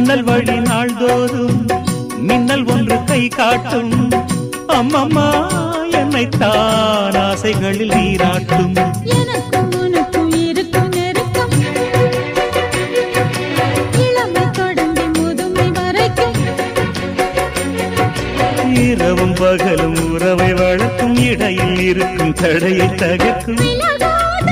ஜன்னல் வழி நாள்தோறும் மின்னல் ஒன்று கை காட்டும். அம்மம்மா என்னைத்தான் ஆசைகளில் நீராட்டும். எனக்கும் உனக்கும் இருக்கும் நெருக்கம் இளமை தொடங்கி முதுமை வரைக்கும். இரவும் பகலும் உறவை வளர்க்கும். இடையில் இருக்கும் தடையை தகர்க்கும். விலகாத